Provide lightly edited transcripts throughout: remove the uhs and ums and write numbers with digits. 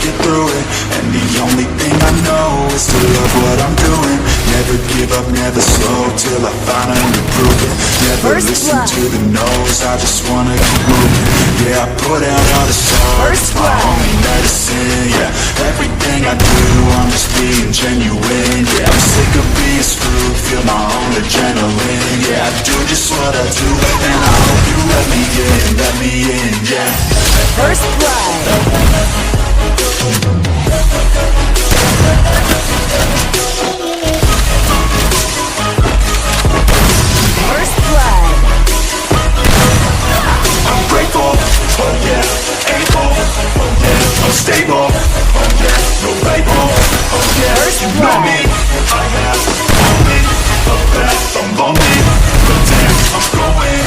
get through it. And the only thing I know is to love what I'm doing. Never give up, never slow, till I finally prove it. Never listen to the no's, I just wanna keep moving. Yeah, I put out all the stars, it's my only medicine. Yeah, everything I do, I'm just being genuine. Yeah, I'm sick of being screwed, feel my own adrenaline. Yeah, I do just what I do, and I hope you let me in, yeah. First blood. First blood. I'm grateful, oh yeah, able, oh yeah, I'm stable, oh yeah, no label, oh yeah. First You know blood. me, I have only the best. I'm lonely, but damn, I'm going,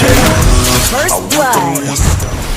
yeah. First blood.